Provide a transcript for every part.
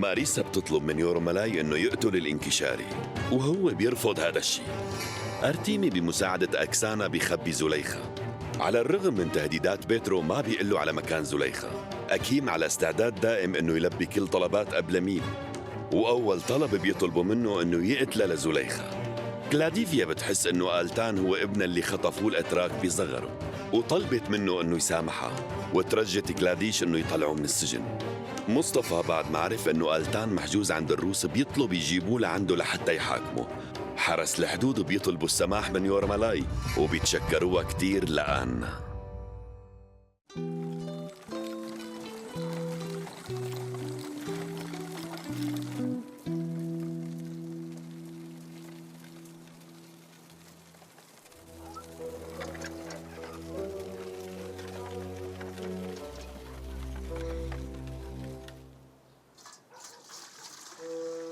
ماريسا بتطلب من يورمالاي إنه يقتل الانكشاري وهو بيرفض هذا الشيء. أرتيمي بمساعدة أكسانا بيخبي زليخة. على الرغم من تهديدات بيترو ما بيقله على مكان زليخة. أكيم على استعداد دائم إنه يلبي كل طلبات أبلميل، وأول طلب بيطلبه منه إنه يقتل لزليخة. كلاديفيا بتحس إنه آلتان هو ابنها اللي خطفوه الأتراك بصغره، وطلبت منه إنه يسامحها، وترجت كلاديش إنه يطلعه من السجن. مصطفى بعد ما عرف إنه آلتان محجوز عند الروس بيطلب يجيبوه لعنده لحتى يحاكمه. حرس الحدود بيطلبوا السماح من يورمالاي وبيتشكروها كتير لآنا.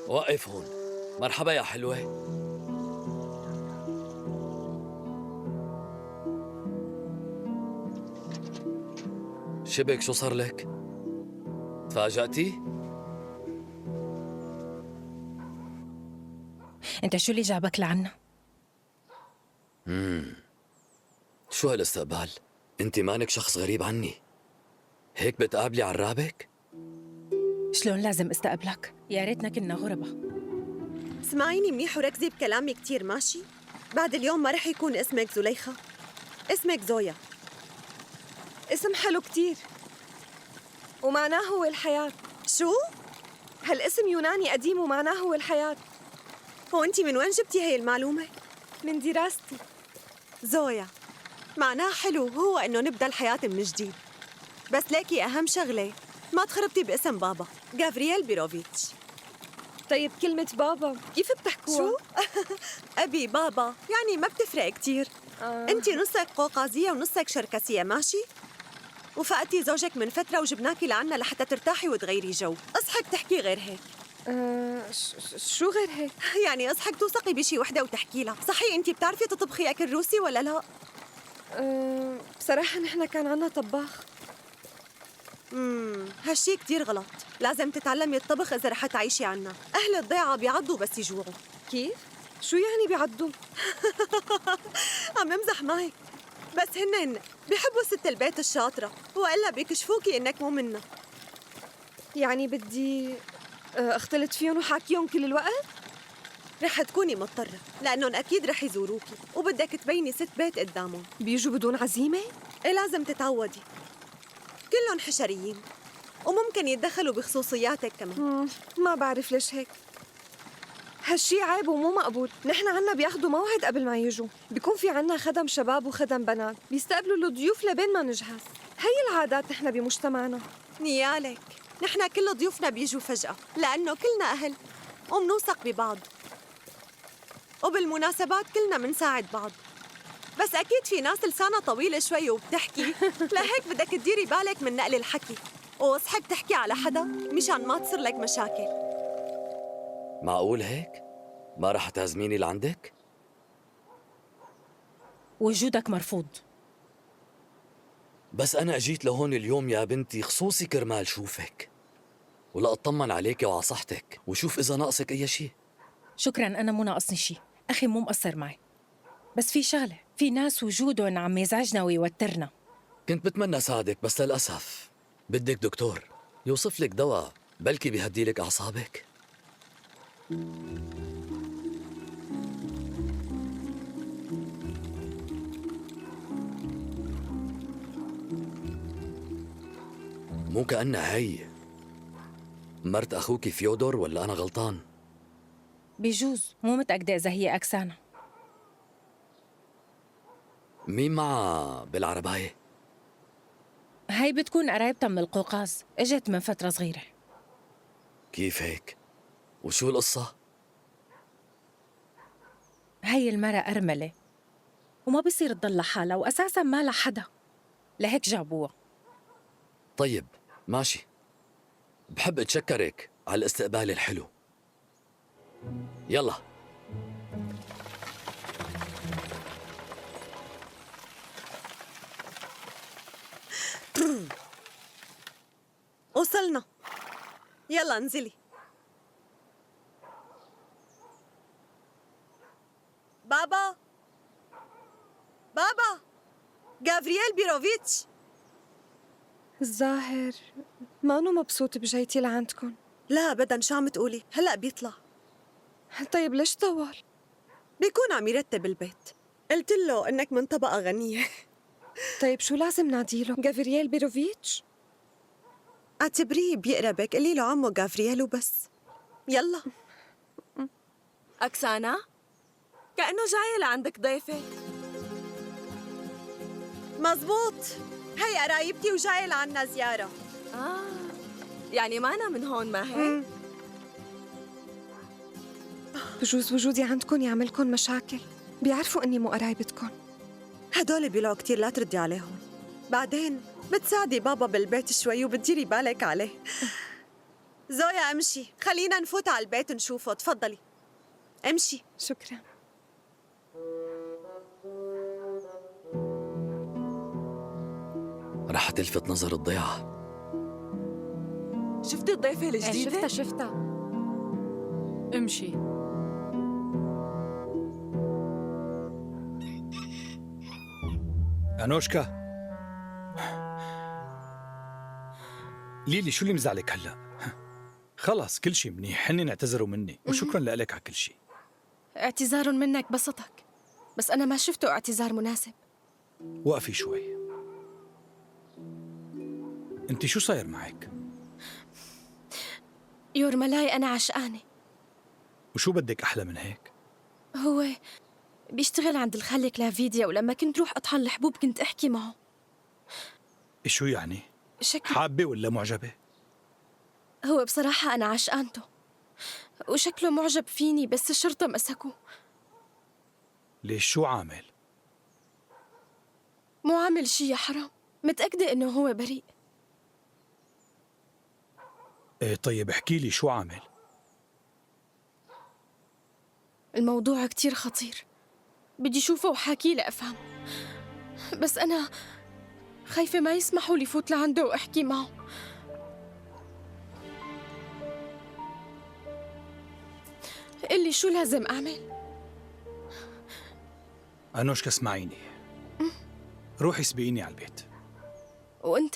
وقف هون. مرحبا يا حلوة. شبك شو صار لك؟ تفاجأتي؟ انت شو اللي جابك لعنا؟ شو هالاستقبال؟ انت مانك شخص غريب عني. هيك بتقابلي عرابك؟ شلون لازم استقبلك؟ يا ريتنا كنا غربة. اسمعيني منيح وركزي بكلامي كتير، ماشي؟ بعد اليوم ما رح يكون اسمك زليخة، اسمك زويا. اسم حلو كتير ومعناه هو الحياة. شو؟ هالاسم يوناني قديم ومعناه هو الحياة. هو انتي من وين جبتي هاي المعلومة؟ من دراستي. زويا معناه حلو هو انه نبدأ الحياة من جديد، بس ليكي اهم شغلة ما تخربتي باسم بابا غافرييل بيروفيتش. طيب كلمة بابا كيف بتحكوها؟ شو؟ أبي بابا يعني ما بتفرق كتير. انتي نصك قوقازية ونصك شركسية، ماشي؟ وفقتي زوجك من فترة وجبناكي لعنا لحتى ترتاحي وتغيري جو. اصحك تحكي غير هيك. شو غير هيك؟ يعني اصحك توثقي بشي وحدة وتحكي لها. صحيح انتي بتعرفي تطبخي أكل روسي ولا لا؟ بصراحة نحن كان عنا طباخ. هالشي كتير غلط. لازم تتعلمي الطبخ إذا رح تعيشي عنا. أهل الضيعة بيعضوا بس يجوعوا. كيف؟ شو يعني بيعضوا؟ عم امزح معك، بس هن بيحبوا ست البيت الشاطرة، وإلا بيكشفوكي إنك مو منا. يعني بدي اختلط فيهم وحاكيهم كل الوقت؟ رح تكوني مضطرة لأنهم أكيد رح يزوروكي وبدك تبيني ست بيت قدامهم. بيجوا بدون عزيمة؟ إيه لازم تتعودي، كلهم حشريين وممكن يتدخلوا بخصوصياتك كمان. ما بعرف ليش هيك. هالشي عيب ومو مقبول. نحن عنا بياخدوا موعد قبل ما يجوا، بيكون في عنا خدم شباب وخدم بنات بيستقبلوا الضيوف لبين ما نجهز. هي العادات نحن بمجتمعنا. نيالك، نحن كل ضيوفنا بيجوا فجأة لأنه كلنا أهل ومنوثق ببعض، وبالمناسبات كلنا منساعد بعض. بس أكيد في ناس لسانها طويلة شوي وبتحكي، لهيك بدك تديري بالك من نقل الحكي، واصحك تحكي على حدا مشان ما تصير لك مشاكل. معقول هيك؟ ما رح تعزميني لعندك؟ وجودك مرفوض. بس أنا أجيت لهون اليوم يا بنتي خصوصي كرمال شوفك ولا أطمن عليك وعلى صحتك وشوف إذا ناقصك أي شيء. شكراً، أنا مو ناقصني شي. أخي مو مقصر معي، بس في شغلة، في ناس وجودهم عم يزعجنا ويوترنا. كنت بتمنى ساعدك بس للأسف بدك دكتور يوصف لك دواء بلكي بيهدي لك أعصابك. مو كأنها هي مرت أخوك فيودور ولا أنا غلطان؟ بيجوز، مو متأكدة إذا هي أكسانا. مين معها بالعرباية؟ هاي بتكون قرايبتها من القوقاز، اجت من فترة صغيرة. كيف هيك؟ وشو القصة؟ هاي المرة أرملة وما بيصير تضل لحالها، وأساساً ما لها حدا، لهيك جابوها. طيب ماشي، بحب أتشكرك على الاستقبال الحلو. يلا. وصلنا، يلا انزلي. بابا بابا، غافرييل بيروفيتش. الظاهر مانو مبسوط بجيتي لعندكم. لا أبداً، شو عم تقولي؟ هلأ بيطلع. طيب ليش طول؟ بيكون عم يرتب البيت. قلت له إنك من طبقة غنية. طيب شو لازم ناديله؟ غافرييل بيروفيتش؟ اعتبريه بيقربك، قولي له عمو غافرييل وبس. يلا. أكسانا؟ كأنه جاية لعندك ضيفة. مزبوط، هي قرايبتي وجاية لعنا زيارة. يعني ما أنا من هون ما هيك؟ بجوز وجودي عندكم يعملكم مشاكل. بيعرفوا إني مو قرايبتكم. هدول بيلعوا كتير، لا تردي عليهم. بعدين بتساعدي بابا بالبيت شوي وبتديري بالك عليه. زويا امشي، خلينا نفوت على البيت نشوفه. تفضلي امشي. شكراً. رح تلفت نظر الضيعة. شفتي الضيفة الجديدة؟ شفتها. امشي. أنوشكا، ليلي شو اللي مزعلك هلأ؟ خلص كل شي منيح، هن اعتذروا مني وشكراً لك على كل شي. اعتذار منك بسطك، بس أنا ما شفته اعتذار مناسب. وقفي شوي. انت شو صاير معك؟ يورملاي أنا عشقانة. وشو بدك أحلى من هيك؟ هو بيشتغل عند الخالة كلافيديا، ولما كنت روح أطحن الحبوب كنت أحكي معه. شو يعني؟ شكله حابة ولا معجبة؟ هو بصراحة أنا عشقانته، وشكله معجب فيني، بس الشرطة مسكوه. ليش شو عامل؟ مو عامل شي يا حرام، متأكدة إنه هو بريء. ايه طيب احكي لي شو عامل؟ الموضوع كتير خطير، بدي شوفه وحاكي لأفهم، بس أنا خايفة ما يسمحوا لي فوت لعنده وأحكي معه. قلي شو لازم أعمل؟ أنوشكا اسمعيني، روحي سبقيني على البيت. وأنت؟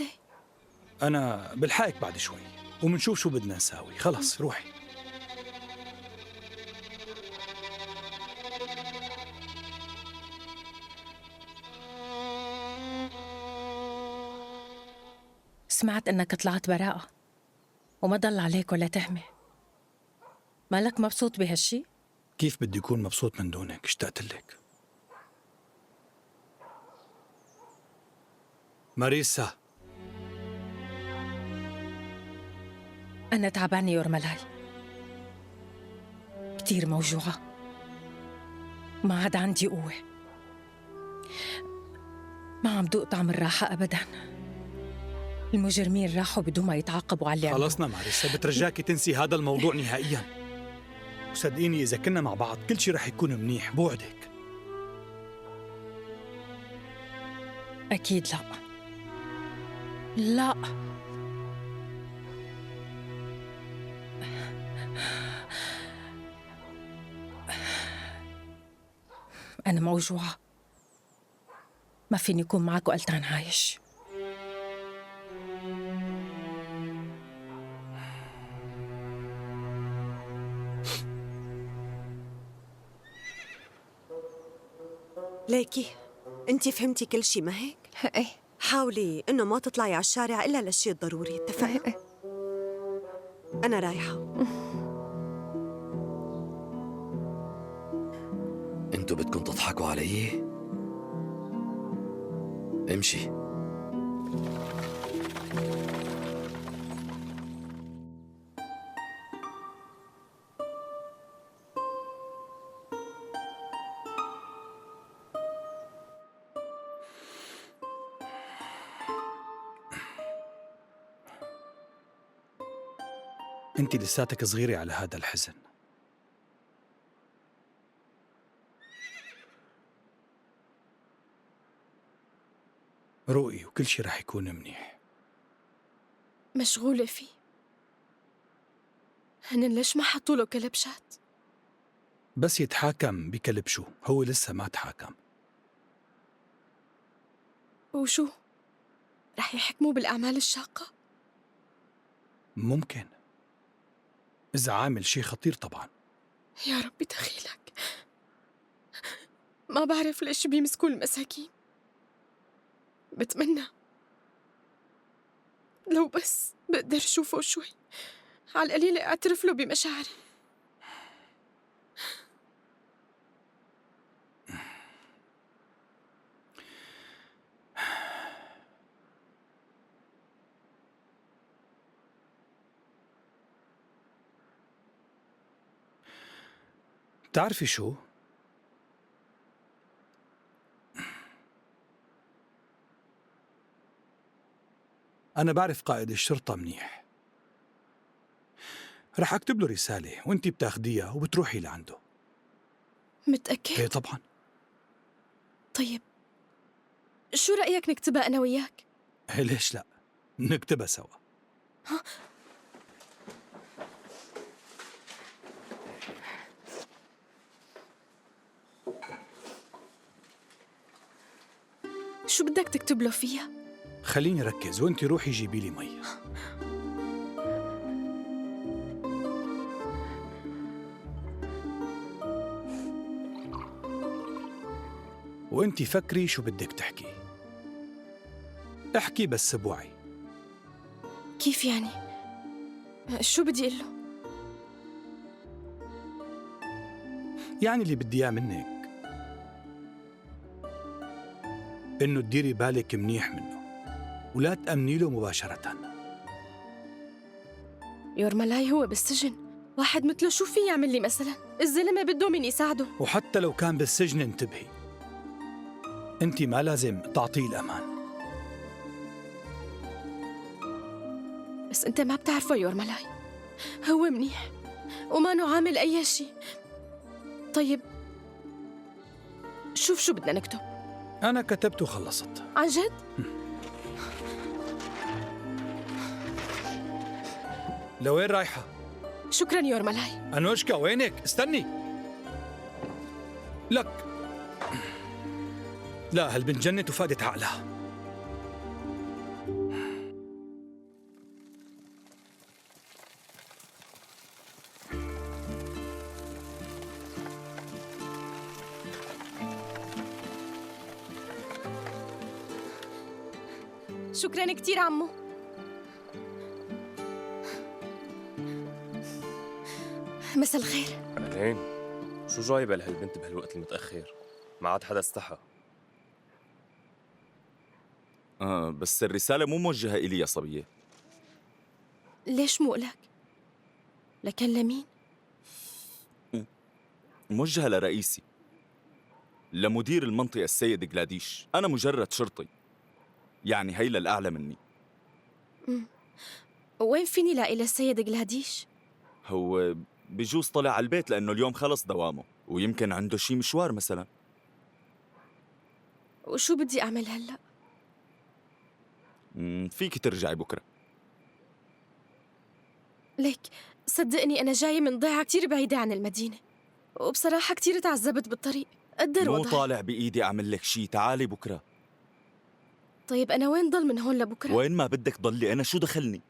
أنا بلحقك بعد شوي ومنشوف شو بدنا نساوي. خلص روحي. سمعت إنك طلعت براءة وما ضل عليك ولا تهمة. مالك مبسوط بهالشي؟ كيف بدي أكون مبسوط من دونك؟ اشتقت لك. ماريسا، أنا تعبانة يورملاي، كتير موجوعة، ما عاد عندي قوة، ما عم دوق طعم الراحة أبداً. المجرمين راحوا بدون ما يتعاقبوا على اللي عملوه. خلصنا ماريسا، بترجاكي تنسي هذا الموضوع نهائياً. وصدقيني إذا كنا مع بعض كل شي رح يكون منيح. بوعدك. أكيد لا. لا، أنا موجوعة، ما فيني أكون معك وقلتان عايش. ليكي انتي فهمتي كل شي ما هيك؟ إيه. حاولي انه ما تطلعي على الشارع الا للشي الضروري، اتفقنا؟ إيه. انا رايحة. انتوا بدكم تضحكوا علي؟ امشي. أنت لساتك صغيرة على هذا الحزن. روقي وكل شي رح يكون منيح. مشغولة فيه. هن ليش ما حطوا له كلبشات؟ بس يتحاكم بكلب شو، هو لسه ما تحاكم. وشو؟ رح يحكموا بالأعمال الشاقة؟ ممكن، إذا عامل شي خطير طبعا. يا ربي دخيلك. ما بعرف ليش بيمسكوا المساكين. بتمنى لو بس بقدر شوفه شوي، على القليل اعترف له بمشاعري. بتعرفي شو؟ أنا بعرف قائد الشرطة منيح. رح أكتب له رسالة وأنتي بتاخديها وبتروحي لعنده. متأكد؟ إيه طبعا. طيب شو رأيك نكتبها أنا وياك؟ إيه ليش لا؟ نكتبها سوا. شو بدك تكتب له فيها؟ خليني ركز وأنتي روحي جيبي لي مي. وأنتي فكري شو بدك تحكي. احكي بس بوعي. كيف يعني؟ شو بدي أقول له؟ يعني اللي بدي إياه منك إنه تديري بالك منيح منه ولا تأمني له مباشرة. يورملاي هو بالسجن، واحد مثله شو في يعمل لي مثلا؟ الزلمة بده مين يساعده. وحتى لو كان بالسجن انتبهي، انت ما لازم تعطيه الأمان. بس أنت ما بتعرفه يورملاي، هو منيح وما نو عامل أي شيء. طيب شو بدنا نكتب؟ أنا كتبت وخلصت. عن جد؟ لوين رايحة؟ شكراً يورملاي. أنوشكا وينك؟ استني. لك لا، هالبنت جنت وفادت عقلها. شكراً كتير عمو. مساء الخير. أهلين. شو جايبة لهالبنت بهالوقت المتأخر؟ ما عاد حدا استحى. بس الرسالة مو موجهة إلي يا صبية. ليش مو لك؟ لكن لمين؟ موجهة لرئيسي، لمدير المنطقة السيد جلاديش. أنا مجرد شرطي، يعني هي للأعلى مني. وين فيني لاقي للسيد جلاديش؟ هو بجوز طلع على البيت لأنه اليوم خلص دوامه، ويمكن عنده شي مشوار مثلا. وشو بدي أعمل هلأ؟ فيك ترجعي بكرة. ليك صدقني أنا جاية من ضيعة كتير بعيدة عن المدينة، وبصراحة كتير تعذبت بالطريق. قدر مو وضعي. طالع بإيدي أعمل لك شي. تعالي بكرة. طيب أنا وين ضل من هون لبكرة؟ وين ما بدك ضلي، أنا شو دخلني؟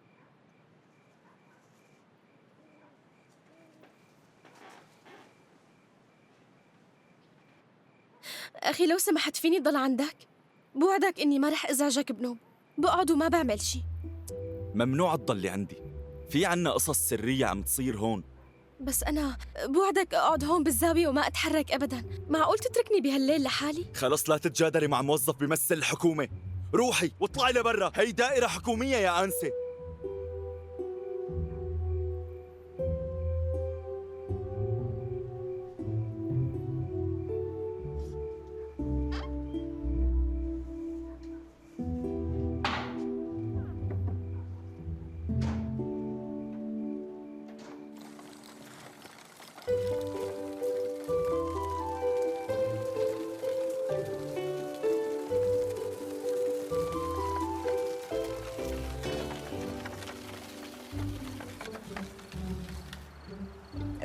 أخي لو سمحت فيني ضل عندك؟ بوعدك إني ما رح أزعجك بنوب، بقعد وما بعمل شي. ممنوع تضلي عندي، في عنا قصص سرية عم تصير هون. بس أنا بوعدك أقعد هون بالزاوية وما أتحرك أبداً. معقول تتركني بهالليل لحالي؟ خلص لا تتجادري مع موظف بيمثل الحكومة. روحي واطلعي لبرا، هي دائرة حكومية يا أنسة.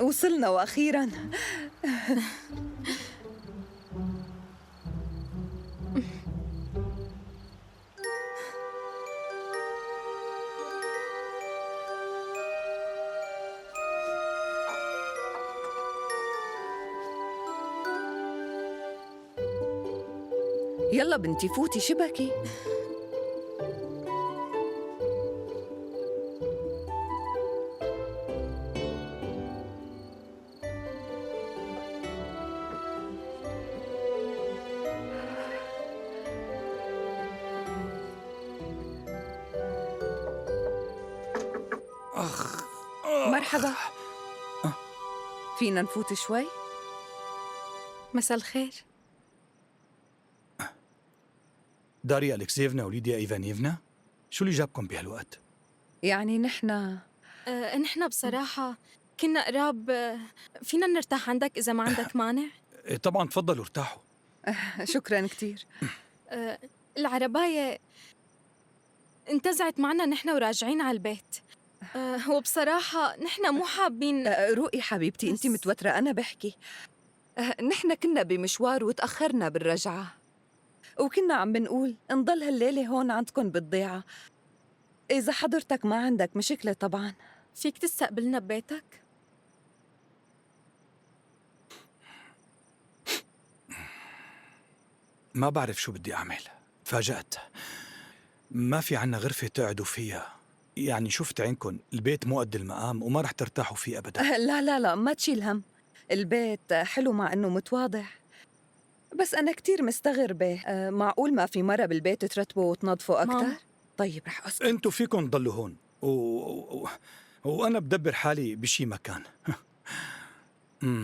وصلنا وأخيراً. يلا بنتي فوتي شبكي. مرحبا. فينا نفوت شوي؟ مساء الخير. داريا ألكسييفنا وليديا إيفانيفنا، شو اللي جابكم بهالوقت؟ يعني نحن نحن بصراحة كنا قراب. فينا نرتاح عندك إذا ما عندك مانع؟ طبعا تفضلوا ارتاحوا. شكراً كتير. العرباية انتزعت معنا نحن وراجعين على البيت. وبصراحة نحن مو حابين. رؤي حبيبتي، أنت متوترة، أنا بحكي. نحن كنا بمشوار وتأخرنا بالرجعة، وكنا عم بنقول نضل هالليلة هون عندكم بالضيعة. إذا حضرتك ما عندك مشكلة طبعاً. فيك تستقبلنا ببيتك؟ ما بعرف شو بدي أعمل، تفاجأت. ما في عنا غرفة تقعدوا فيها، يعني شفت عينكم البيت مو قد المقام وما رح ترتاحوا فيه أبداً. لا لا لا، ما تشيل هم. البيت حلو مع إنه متواضع، بس أنا كتير مستغربة. معقول ما في مرة بالبيت ترتبوا وتنظفوا أكتر؟ طيب رح أسكت. أنتوا فيكم تضلوا هون وأنا بدبر حالي بشي مكان.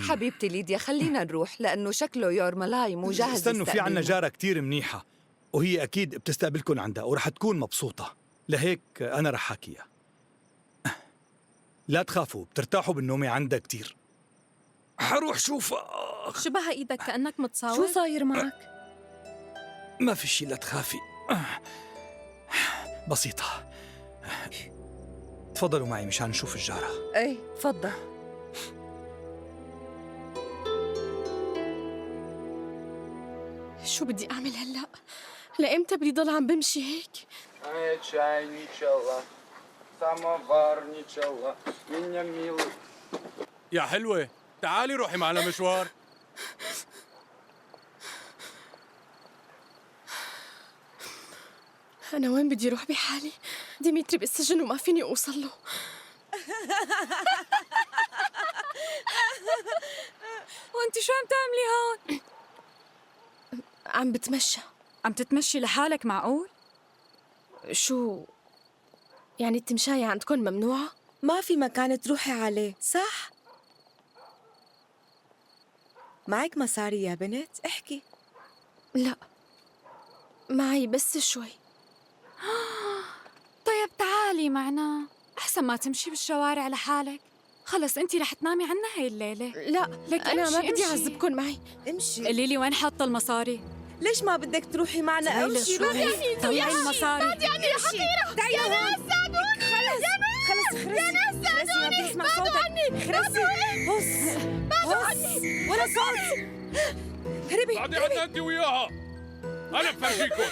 حبيبتي ليديا، خلينا نروح لأنه شكله يورملاي مو جاهز. استنوا، في عنا جارة كتير منيحة وهي أكيد بتستقبلكم عندها ورح تكون مبسوطة، لهيك أنا رح حكيها. لا تخافوا، بترتاحوا بالنومة عندها كتير. حروح شوفها. شبه ايدك كأنك متصاور. شو صاير معك؟ ما في شي، لا تخافي، بسيطة. تفضلوا معي مشان نشوف الجارة. ايه تفضل. شو بدي أعمل هلأ؟ لإمتى بدي ضل عم بمشي هيك؟ يا حلوة، تعالي روحي معنا مشوار. أنا وين بدي أروح بحالي؟ ديميتري بالسجن وما فيني أوصل له. وأنت شو عم تعملي هون؟ عم بتمشى. عم تتمشي لحالك؟ معقول؟ شو؟ يعني التمشاية عندكم ممنوعة؟ ما في مكان تروحي عليه، صح؟ معك مصاري يا بنت؟ احكي. لا، معي بس شوي. طيب تعالي معنا، أحسن ما تمشي بالشوارع لحالك. خلص أنتي رح تنامي عنا هاي الليلة. لا لك أنا ما امشي بدي أعذبكم معي. امشي. قولي لي وين حاطة المصاري؟ ليش ما بدك تروحي معنا؟ امشي روحي. طلعي المصاري. بعدي يا حقيرة. تعي لهون. خلص خرسي. خرسي ما بدي اسمع صوتك. خرسي. بص ولا صوت. هربي. بعدي عنا انت وياها. انا بفرجيكم.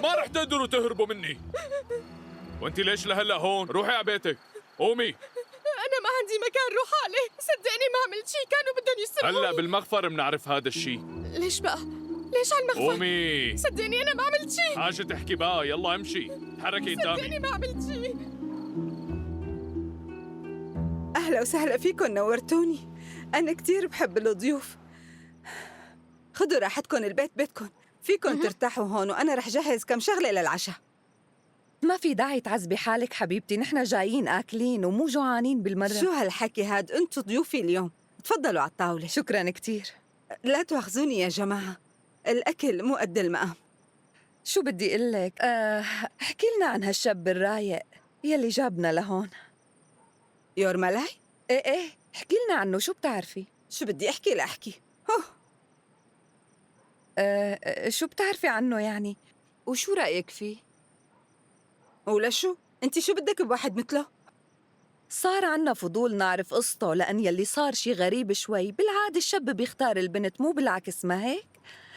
ما رح تقدروا تهربوا مني. وانت ليش لهلا هون؟ روحي على بيتك. قومي. أنا ما عندي مكان روح عليه، صدقني ما عملت شيء، كانوا بدهم يسرقوني. هلا بالمخفر بنعرف هذا الشيء. ليش بقى؟ ليش على المخفر؟ قومي. صدقني أنا ما عملت شيء. حاجة تحكي بقى، يلا امشي. تحركي قدامي. صدقني ما عملت شيء. أهلا وسهلا فيكم، نورتوني. أنا كتير بحب الضيوف. خدوا راحتكم، البيت بيتكم، فيكم ترتاحوا هون وأنا رح جهز كم شغلة للعشاء. ما في داعي تعذبي حالك حبيبتي، نحن جايين آكلين ومو جوعانين بالمرة. شو هالحكي هاد؟ انتوا ضيوفي اليوم، تفضلوا على الطاولة. شكراً كتير. لا تواخذوني يا جماعة، الأكل مو قد المقام. شو بدي قلك؟ احكي لنا عن هالشاب الرايق يلي جابنا لهون. يورملاي؟ ايه احكي لنا عنه، شو بتعرفي؟ شو بدي احكي لأحكي؟ شو بتعرفي عنه يعني؟ وشو رأيك فيه؟ ولا شو؟ انت شو بدك بواحد مثله؟ صار عنا فضول نعرف قصته، لأن يلي صار شي غريب شوي. بالعادة الشاب بيختار البنت مو بالعكس، ما هيك؟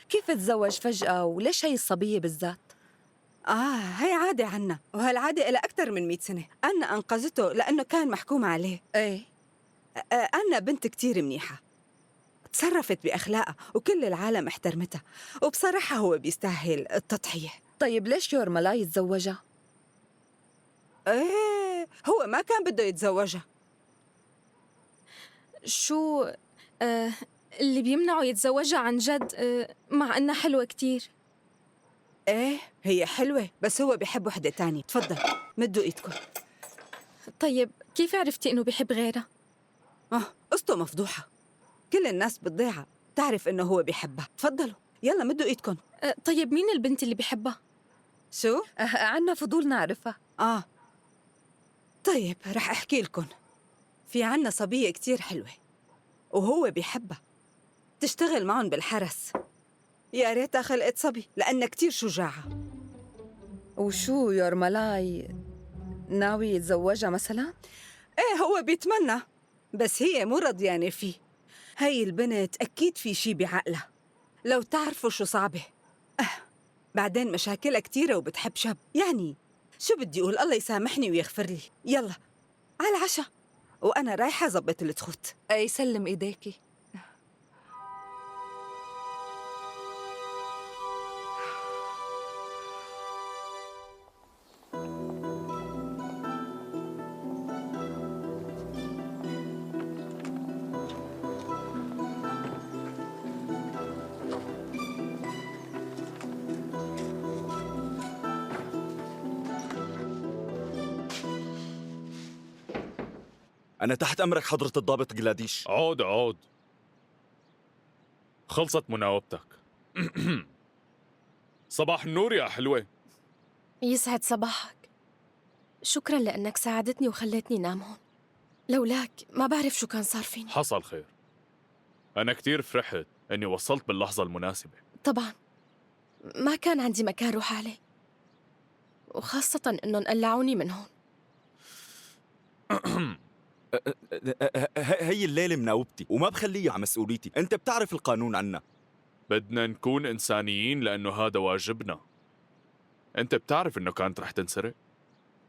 كيف تزوج فجأة وليش هي الصبية بالذات؟ هي عادة عنا، وهالعادة إلى أكثر من 100 سنة. أنا أنقذته لأنه كان محكوم عليه. إيه؟ أنا بنت كتير منيحة، تصرفت بأخلاقها وكل العالم احترمتها، وبصراحة هو بيستاهل التضحية. طيب ليش يورمالاي يتزوجها؟ إيه، هو ما كان بده يتزوجها. شو اللي بيمنعه يتزوجها عن جد مع إنها حلوة كتير؟ إيه، هي حلوة بس هو بيحب وحدة تانية. تفضل مدوا إيدكم. طيب كيف عرفتي إنه بيحب غيرها؟ قصته مفضوحة، كل الناس بالضيعة تعرف إنه هو بيحبها. تفضلوا يلا مدوا إيدكم. طيب مين البنت اللي بيحبها؟ شو؟ عنا فضول نعرفها. طيب رح أحكي لكم. في عنا صبية كتير حلوة وهو بيحبها، تشتغل معهم بالحرس. يا ريتها خلقت صبي لأنها كتير شجاعة. وشو يورمالاي ناوي يتزوجها مثلا؟ إيه، هو بيتمنى بس هي مو رضيانة فيه. هاي البنت أكيد في شي بعقلها، لو تعرفوا شو صعبة. بعدين مشاكلها كتيرة وبتحب شاب. يعني شو بدي أقول، الله يسامحني ويغفر لي. يلا على العشاء، وأنا رايحة زبط التخوت. أي سلم إيديكي. أنا تحت أمرك حضرة الضابط جلاديش. عود خلصت مناوبتك. صباح النور يا حلوة. يسعد صباحك. شكراً لأنك ساعدتني وخليتني نام هون. لولاك ما بعرف شو كان صار فيني. حصل خير. أنا كتير فرحت أني وصلت باللحظة المناسبة. طبعاً ما كان عندي مكان روح عليه، وخاصة إنهم قلعوني من هون. هي الليلة مناوبتي وما بخليها على مسؤوليتي. أنت بتعرف القانون عنا. بدنا نكون إنسانيين لأنه هذا واجبنا. أنت بتعرف إنه كانت رح تنسرق؟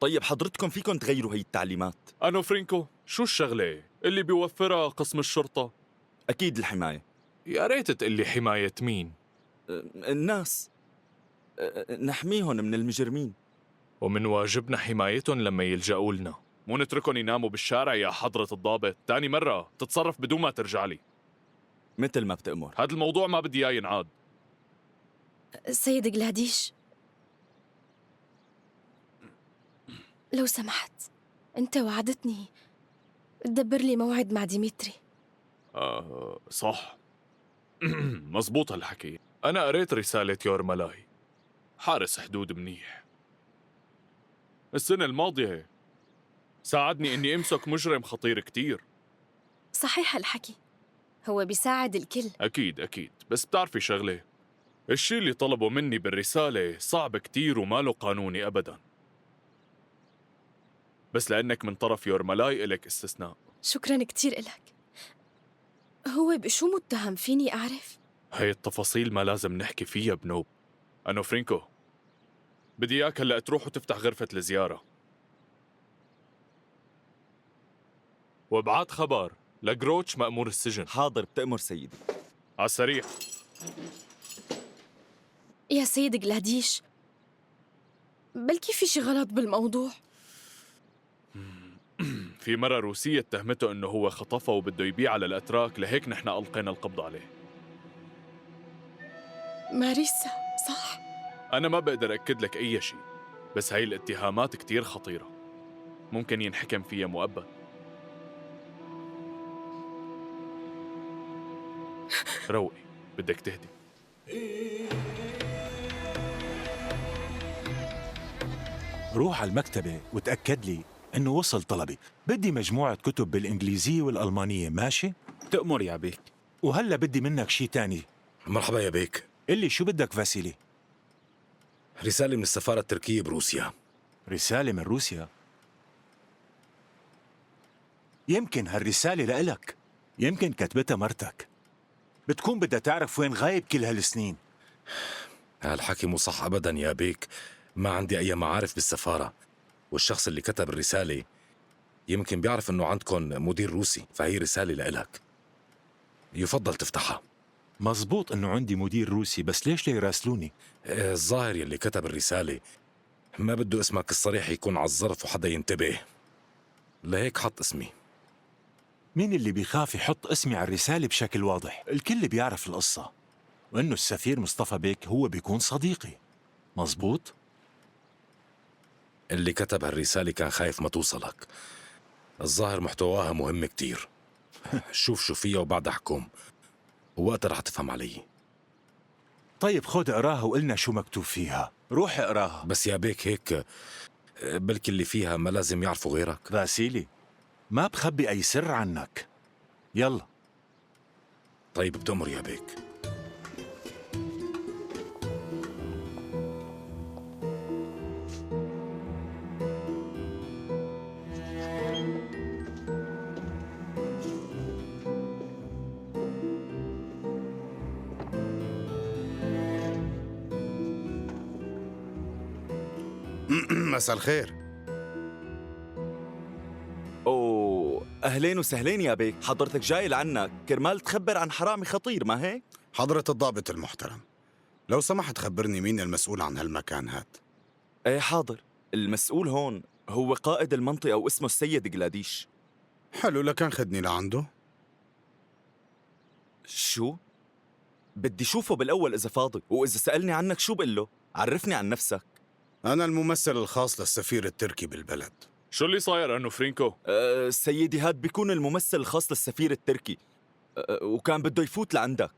طيب حضرتكم فيكم تغيروا هي التعليمات. أنو فرينكو، شو الشغلة اللي بيوفرها قسم الشرطة؟ أكيد الحماية. يا ريت تقلي حماية مين؟ الناس، نحميهم من المجرمين. ومن واجبنا حمايتهم لما يلجأوا لنا، مو نتركهم يناموا بالشارع يا حضرة الضابط. تاني مرة تتصرف بدون ما ترجع لي. مثل ما بتأمر. هذا الموضوع ما بدي إياه ينعاد. سيد جلاديش، لو سمحت، أنت وعدتني تدبر لي موعد مع ديمتري. صح. مزبوط هالحكي. أنا قريت رسالة يورمالاي، حارس حدود منيح. السنة الماضية ساعدني إني أمسك مجرم خطير كتير. صحيح الحكي، هو بيساعد الكل. أكيد، بس بتعرفي شغلة، الشي اللي طلبوا مني بالرسالة صعب كتير وما له قانوني أبداً. بس لأنك من طرف يورمالاي إلك استثناء. شكراً كتير إلك. هو بشو متهم فيني أعرف؟ هاي التفاصيل ما لازم نحكي فيها بنوب. أنو فرينكو، بدي إياك هلأ تروح وتفتح غرفة الزيارة، وابعت خبر لجروتش مأمور السجن. حاضر بتأمر سيدي. على السريع. يا سيد جلاديش، بلكي في شي غلط بالموضوع. في مرة روسية اتهمته إنه هو خطفها وبده يبيع على الأتراك، لهيك نحن ألقينا القبض عليه. ماريسا، صح؟ أنا ما بقدر أكد لك أي شيء، بس هاي الاتهامات كتير خطيرة، ممكن ينحكم فيها مؤبد. روقي، بدك تهدي. روح على المكتبة وتأكد لي إنه وصل طلبي. بدي مجموعة كتب بالإنجليزية والألمانية، ماشي؟ تأمر يا بيك. وهلأ بدي منك شي تاني. مرحبا يا بيك. اللي شو بدك فاسيلي؟ رسالة من السفارة التركية بروسيا. رسالة من روسيا؟ يمكن هالرسالة لإلك، يمكن كتبتها مرتك، بتكون بدها تعرف وين غايب كل هالسنين. هالحكي مو صح أبدا يا بيك، ما عندي أي معارف بالسفارة، والشخص اللي كتب الرسالة يمكن بيعرف إنه عندكم مدير روسي، فهي رسالة لإلك، يفضل تفتحها. مزبوط إنه عندي مدير روسي، بس ليش يراسلوني؟ الظاهر يلي كتب الرسالة ما بده اسمك الصريح يكون على الظرف وحدا ينتبه، لهيك حط اسمي. مين اللي بيخاف يحط اسمي على الرسالة بشكل واضح؟ الكل بيعرف القصة، وإنه السفير مصطفى بيك هو بيكون صديقي. مزبوط؟ اللي كتب هالرسالة كان خايف ما توصلك، الظاهر محتواها مهم كتير. شوف شو فيها وبعد احكم، ووقتها رح تفهم علي. طيب خد اقراها وقلنا شو مكتوب فيها. روح اقراها. بس يا بيك هيك بلكي اللي فيها ما لازم يعرفوا غيرك. باسيلي، ما بخبي أي سر عنك. يلا. طيب بتأمر يا بيك. مساء الخير. أوه، أهلين وسهلين يا بيك. حضرتك جاي لعنك كرمال تخبر عن حرامي خطير، ما هيك؟ حضرة الضابط المحترم، لو سمحت خبرني مين المسؤول عن هالمكان هاد؟ ايه حاضر، المسؤول هون هو قائد المنطقة واسمه السيد قلاديش. حلو، لكن خدني لعنده. شو؟ بدي شوفه بالأول إذا فاضي، وإذا سألني عنك شو بقول له؟ عرفني عن نفسك. أنا الممثل الخاص للسفير التركي بالبلد. شو اللي صاير أنو فرينكو؟ سيدي هاد بيكون الممثل الخاص للسفير التركي، وكان بده يفوت لعندك.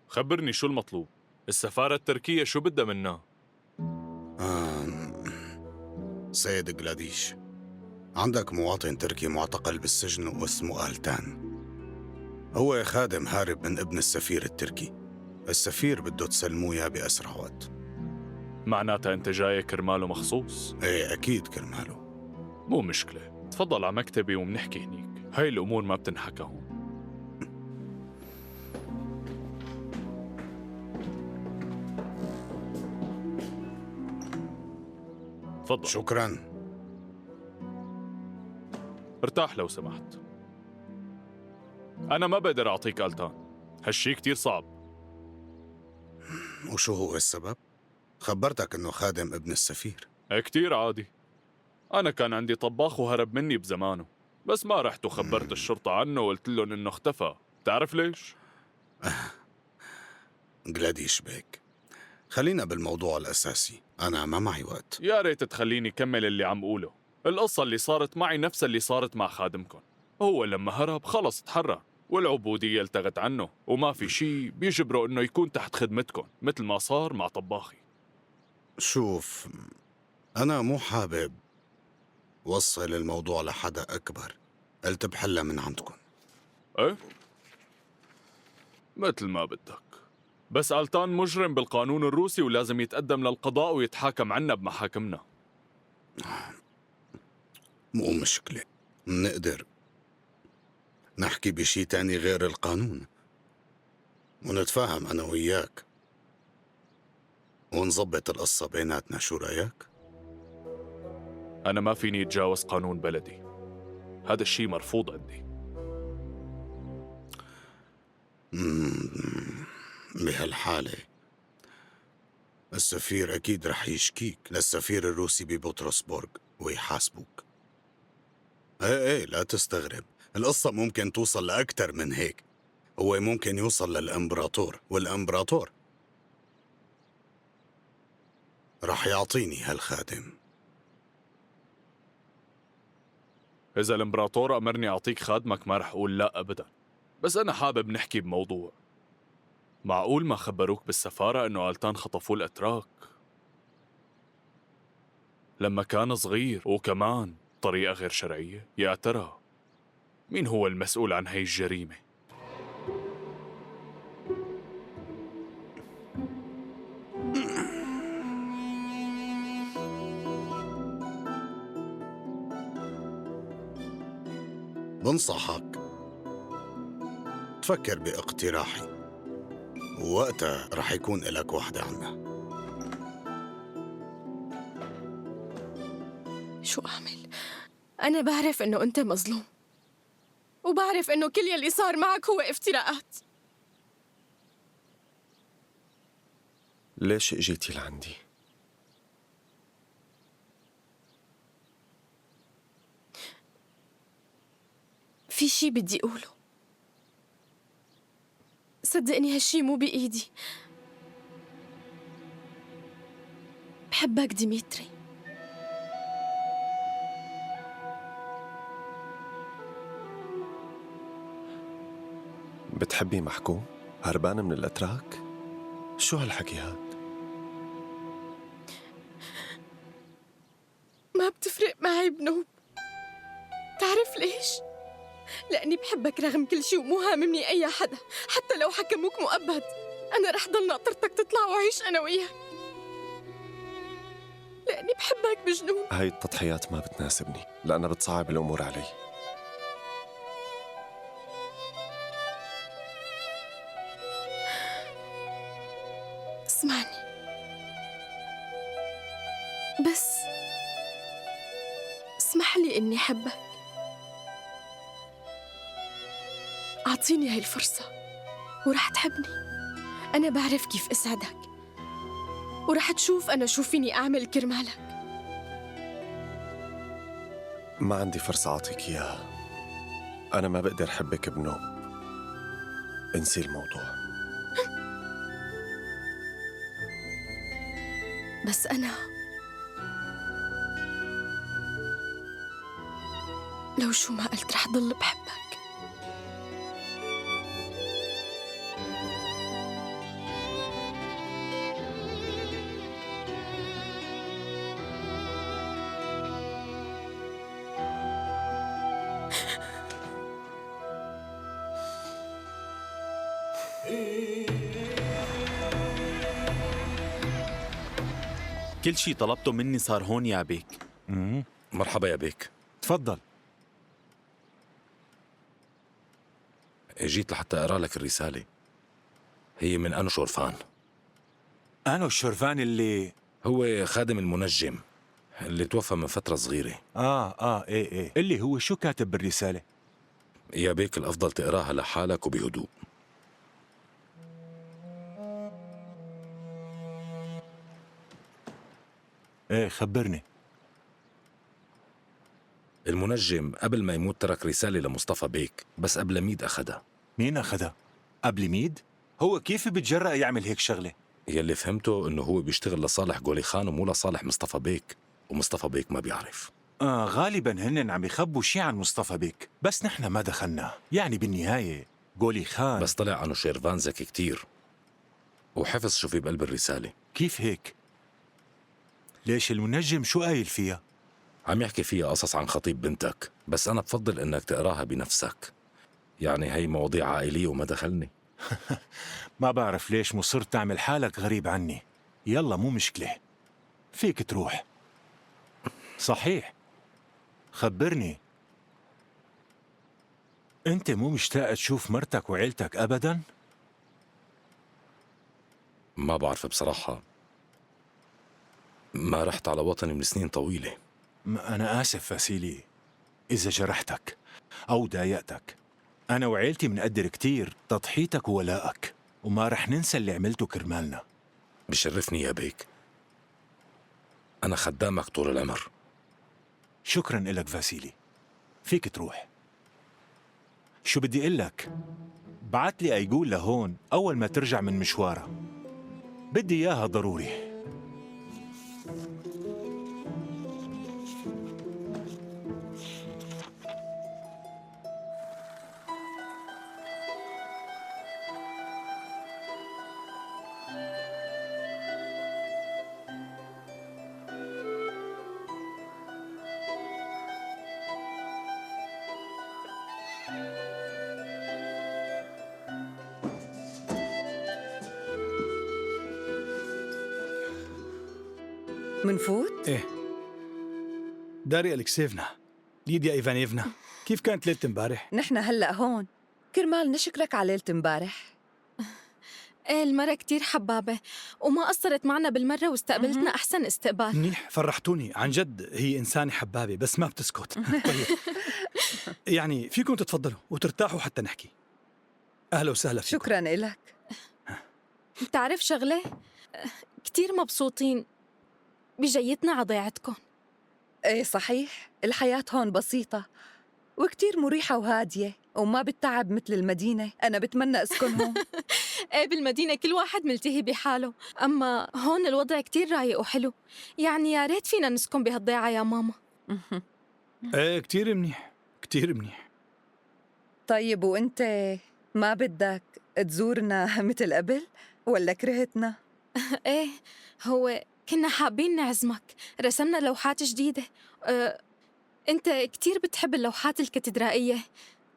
خبرني شو المطلوب؟ السفارة التركية شو بدها منا؟ سيد قلاديش، عندك مواطن تركي معتقل بالسجن واسمه آلتان. هو خادم هارب من ابن السفير التركي. السفير بده تسلموه اياه بأسرع وقت. معناتها أنت جاي كرماله مخصوص؟ ايه أكيد كرماله. مو مشكلة، تفضل على مكتبي ومنحكي هنيك، هاي الأمور ما بتنحكى هون. تفضل. شكراً. ارتاح لو سمحت. أنا ما بقدر أعطيك ألتان، هالشي كتير صعب. وشو هو السبب؟ خبرتك إنه خادم ابن السفير. كتير عادي. أنا كان عندي طباخ وهرب مني بزمانه، بس ما رحت وخبرت الشرطة عنه وقلت لهم إنه اختفى. تعرف ليش؟ قلاديش بيك، خلينا بالموضوع الأساسي، أنا ما معي وقت. يا ريت تخليني كمل اللي عم قوله. القصة اللي صارت معي نفس اللي صارت مع خادمكم. هو لما هرب خلص تحرر، والعبودية التغت عنه، وما في شي بيجبره إنه يكون تحت خدمتكم مثل ما صار مع طباخي. شوف، أنا مو حابب وصل الموضوع لحدا أكبر، قلت بحلها من عندكم. إيه؟ مثل ما بدك، بس آلتان مجرم بالقانون الروسي ولازم يتقدم للقضاء ويتحاكم عنا بمحاكمنا. مو مشكلة، منقدر نحكي بشي تاني غير القانون ونتفاهم أنا وياك ونظبط القصة بيناتنا. شو رأيك؟ أنا ما فيني أتجاوز قانون بلدي، هذا الشيء مرفوض عندي. بهالحالة السفير أكيد رح يشكيك للسفير الروسي ببطرسبورغ ويحاسبوك. ايه لا تستغرب، القصة ممكن توصل لأكتر من هيك. هو ممكن يوصل للإمبراطور، والإمبراطور رح يعطيني هالخادم. إذا الإمبراطور أمرني أعطيك خادمك ما رح أقول لا أبداً، بس أنا حابب نحكي بموضوع. معقول ما خبروك بالسفارة إنه آلتان خطفوه الأتراك لما كان صغير، وكمان طريقة غير شرعية؟ يا ترى مين هو المسؤول عن هاي الجريمة؟ بنصحك تفكر باقتراحي، ووقتها رح يكون إلك وحدة عنا. شو أعمل؟ أنا بعرف إنه أنت مظلوم، وبعرف إنه كل يلي صار معك هو افتراءات. ليش اجيتي لعندي؟ في شي بدي أقوله، صدقني هالشي مو بإيدي. بحبك ديميتري. بتحبي محكوم؟ هربانة من الأتراك؟ شو هالحكي هاد؟ ما بتفرق معي بنوب. تعرف ليش؟ لأني بحبك رغم كل شي ومو هاممني أي حدا، حتى لو حكموك مؤبد أنا رح ضل ناطرتك تطلع وعيش أنا وياك، لأني بحبك بجنون. هاي التضحيات ما بتناسبني لأنها بتصعب الأمور علي. اسمعني بس، اسمح لي إني أحبك. أعطيني هاي الفرصة ورح تحبني. أنا بعرف كيف أسعدك، ورح تشوف أنا شو فيني أعمل كرمالك. ما عندي فرصة أعطيك إياها. أنا ما بقدر أحبك بنوب. انسي الموضوع. بس أنا لو شو ما قلت رح ضل بحبك. كل شي طلبته مني صار هون يا بيك. مرحبا يا بيك. تفضل. جيت لحتى أقرأ لك الرسالة. هي من أنو شورفان. أنو الشورفان اللي هو خادم المنجم اللي توفى من فترة صغيرة. إيه اللي هو شو كاتب بالرسالة؟ يا بيك الأفضل تقراها لحالك وبهدوء. إيه خبرني. المنجم قبل ما يموت ترك رسالة لمصطفى بيك، بس قبل ميد أخدها. مين أخدها؟ قبل ميد؟ هو كيف بتجرأ يعمل هيك شغلة؟ يلي فهمته إنه هو بيشتغل لصالح قولي خان ومو لصالح مصطفى بيك، ومصطفى بيك ما بيعرف. غالبا هن عم يخبوا شي عن مصطفى بيك، بس نحن ما دخلنا. يعني بالنهاية قولي خان بس طلع عنه شيرفان ذكي كتير وحفظ شو في بقلب الرسالة. كيف هيك؟ ليش المنجم شو قايل فيها؟ عم يحكي فيها قصص عن خطيب بنتك، بس أنا بفضل إنك تقراها بنفسك. يعني هي مواضيع عائلية وما دخلني. ما بعرف ليش مصر تعمل حالك غريب عني. يلا مو مشكلة، فيك تروح. صحيح، خبرني، أنت مو مشتاق تشوف مرتك وعيلتك أبداً؟ ما بعرف بصراحة، ما رحت على وطني من سنين طويلة. أنا آسف فاسيلي إذا جرحتك أو ضايقتك. أنا وعيلتي منقدر كتير تضحيتك وولائك، وما رح ننسى اللي عملته كرمالنا. بشرفني يا بيك، أنا خدامك طول العمر. شكراً إلك فاسيلي، فيك تروح. شو بدي قلك؟ بعت لي أيقول لهون أول ما ترجع من مشوارها، بدي إياها ضروري. منفوت؟ إيه. داريا أليكسيفنا، ليديا إيفانيفنا. كيف كانت ليلة امبارح؟ نحن هلأ هون كرمال نشكرك على ليلة امبارح. ايه المرة كتير حبابة وما قصرت معنا بالمرة واستقبلتنا أحسن استقبال. منيح، فرحتوني عن جد. هي إنسانة حبابة بس ما بتسكت. طيب يعني فيكم تتفضلوا وترتاحوا حتى نحكي. أهلا وسهلا فيكم. شكراً إلك. بتعرف شغلة؟ كتير مبسوطين بجيتنا على ضيعتكم. إيه صحيح، الحياة هون بسيطة وكتير مريحة وهادية وما بتتعب مثل المدينة. أنا بتمنى أسكن هون. ايه بالمدينة كل واحد ملتهي بحاله، أما هون الوضع كتير رايق وحلو. يعني يا ريت فينا نسكن بهالضيعة يا ماما. إيه كتير منيح، كتير منيح. طيب وأنت ما بدك تزورنا مثل قبل ولا كرهتنا؟ ايه هو كنا حابين نعزمك، رسمنا لوحات جديدة. أنت كتير بتحب اللوحات الكاتدرائية،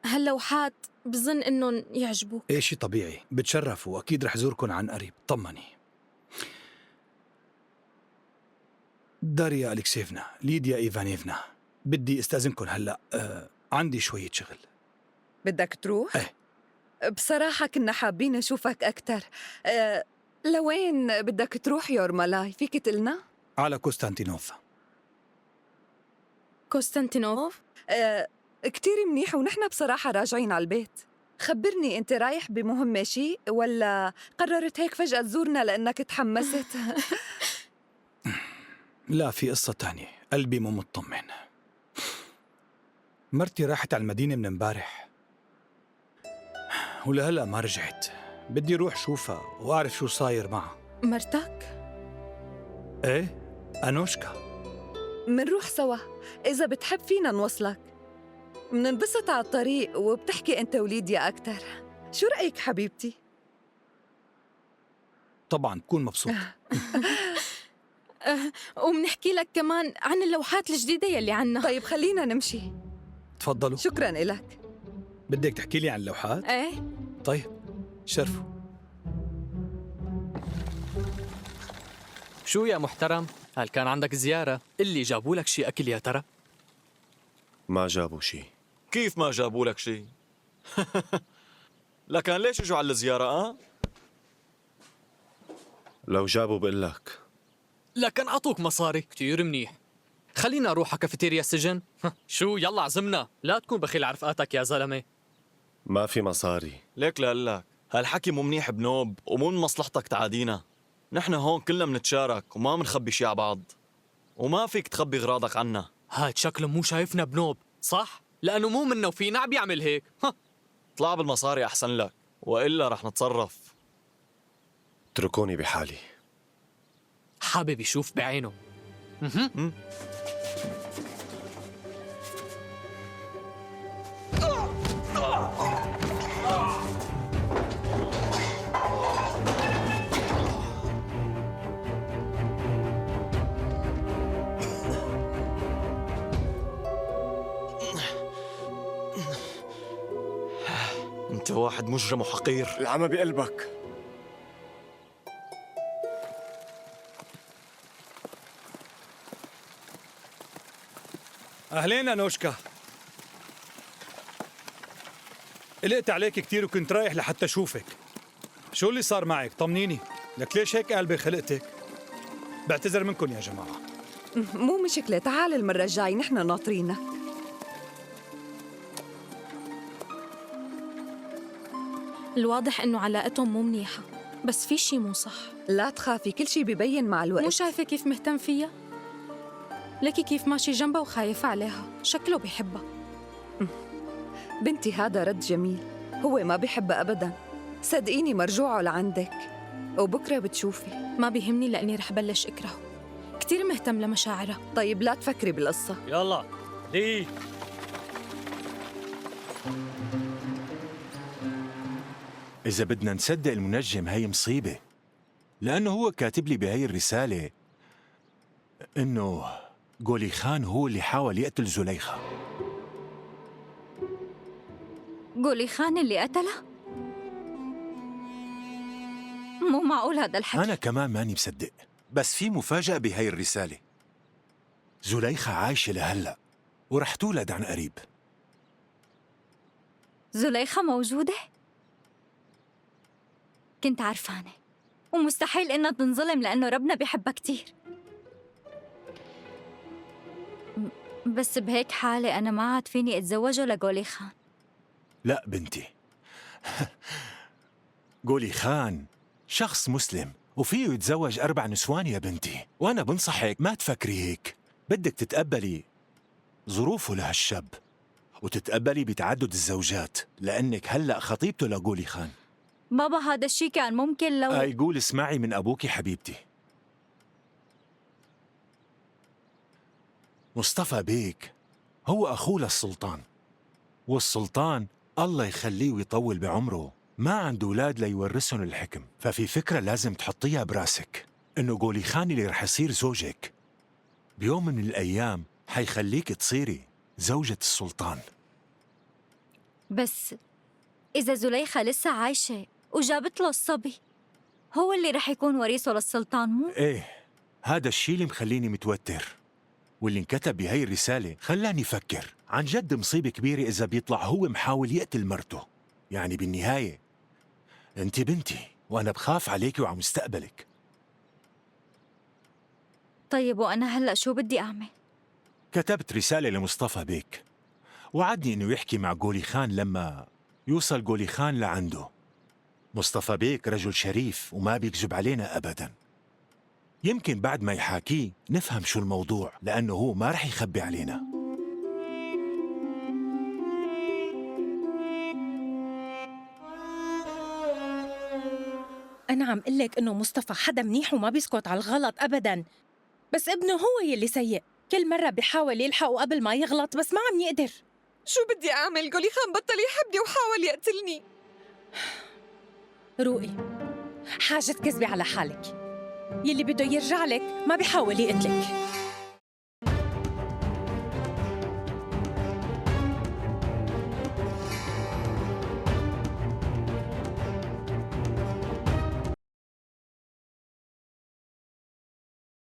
هاللوحات بظن إنهم يعجبوك. إيه شي طبيعي، بتشرف وأكيد رح زوركن عن قريب. طمني. داريا أليكسيفنا، ليديا إيفانيفنا، بدي استأذنكن هلأ. عندي شوية شغل. بدك تروح؟ إيه. بصراحة كنا حابين نشوفك أكتر. لوين بدك تروح يورمالاي؟ فيك تقلنا؟ على كوستانتينوف. كوستانتينوف؟ كتير منيح ونحن بصراحة راجعين على البيت. خبرني أنت رايح بمهمة شي ولا قررت هيك فجأة تزورنا لأنك تحمست؟ لا، في قصة تانية. قلبي مو مطمن. مرتي راحت على المدينة من امبارح ولهلأ ما رجعت. بدي روح شوفها وأعرف شو صاير معها. مرتك؟ إيه، أنوشكا. منروح سوا، إذا بتحب فينا نوصلك. مننبسط على الطريق وبتحكي أنت وليديا أكتر. شو رأيك حبيبتي؟ طبعاً بكون مبسوط. ومنحكي لك كمان عن اللوحات الجديدة يلي عنا. طيب خلينا نمشي. تفضلوا. شكراً إلك. بدك تحكي لي عن اللوحات؟ إيه. طيب شرفوا. شو يا محترم؟ هل كان عندك زيارة؟ اللي جابوا لك شي أكل يا ترى؟ ما جابوا شي. كيف ما جابوا لك شي؟ لكن ليش اجوا على الزيارة؟ لو جابوا بقول لك. لكن عطوك مصاري. كتير منيح. خلينا نروح على كافيتيريا السجن. شو يلا عزمنا، لا تكون بخيل على رفقاتك يا زلمة. ما في مصاري. ليك لقلك هالحكي مو منيح بنوب ومو من مصلحتك تعادينا. نحن هون كلنا منتشارك وما منخبي شي على بعض، وما فيك تخبي غراضك عنا. هاد شكله مو شايفنا بنوب، صح؟ لأنه مو منا وفينا عم بيعمل هيك. طلع بالمصاري أحسن لك وإلا رح نتصرف. اتركوني بحالي. حابب يشوف بعينه. أنت واحد مجرم وحقير. العمى بقلبك. أهلين أنوشكا. قلقت عليك كتير وكنت رايح لحتى أشوفك. شو اللي صار معك؟ طمنيني، لك ليش هيك قلبي خلقتك؟ بعتذر منكم يا جماعة. مو مشكلة، تعال المرة الجاي نحن ناطرينك. الواضح إنه علاقتهم مو منيحة، بس في شي مو صح. لا تخافي، كل شي بيبين مع الوقت. مو شايفة كيف مهتم فيها؟ لكي كيف ماشي جنبها وخايفة عليها، شكله بيحبها. بنتي هذا رد جميل، هو ما بيحبها أبداً. صدقيني مرجوعه لعندك وبكرة بتشوفي. ما بيهمني لأني رح بلش أكرهه، كتير مهتم لمشاعرها. طيب لا تفكري بالقصة. يلا ليه؟ إذا بدنا نصدق المنجم هي مصيبة، لأنه هو كاتب لي بهي الرسالة إنه غولي خان هو اللي حاول يقتل زليخة. غولي خان اللي قتله؟ مو معقول هذا الحكي. أنا كمان ماني مصدق، بس في مفاجأة بهي الرسالة. زليخة عايشة لهلأ ورح تولد عن قريب. زليخة موجودة؟ كنت عارفانة، ومستحيل إنها تنظلم لأنه ربنا بيحبها كتير. بس بهيك حالة أنا ما عاد فيني أتزوجه لغولي خان. لا بنتي، غولي خان شخص مسلم وفيه يتزوج 4 نسوان يا بنتي، وأنا بنصحك ما تفكري هيك. بدك تتقبلي ظروفه لهالشاب وتتقبلي بتعدد الزوجات، لأنك هلأ خطيبته لغولي خان. بابا هذا الشي كان ممكن لو يقول اسمعي من أبوكي حبيبتي. مصطفى بيك هو أخوه للسلطان، والسلطان الله يخليه ويطول بعمره ما عنده أولاد ليورثهم الحكم. ففي فكرة لازم تحطيها براسك إنه غولي خان اللي رح يصير زوجك بيوم من الأيام حيخليك تصيري زوجة السلطان. بس إذا زليخة لسه عايشة وجابت له الصبي، هو اللي رح يكون وريثه للسلطان مو؟ إيه، هذا الشيء اللي مخليني متوتر، واللي انكتب بهاي الرسالة خلاني أفكر. عن جد مصيبة كبيرة إذا بيطلع هو محاول يقتل مرته. يعني بالنهاية أنت بنتي وأنا بخاف عليك وعلى مستقبلك. طيب وأنا هلأ شو بدي أعمل؟ كتبت رسالة لمصطفى بيك، وعدني إنه يحكي مع غولي خان لما يوصل غولي خان لعنده. مصطفى بيك رجل شريف وما بيكذب علينا أبداً. يمكن بعد ما يحاكيه نفهم شو الموضوع، لأنه هو ما رح يخبي علينا. أنا عم قلك إنه مصطفى حدا منيح وما بيسكت على الغلط أبداً، بس ابنه هو يلي سيء. كل مرة بيحاول يلحقه قبل ما يغلط بس ما عم يقدر. شو بدي أعمل؟ غولي خان بطل يحبني وحاول يقتلني. روقي، حاجة تكذبي على حالك. يلي بده يرجع لك ما بيحاول يقتلك.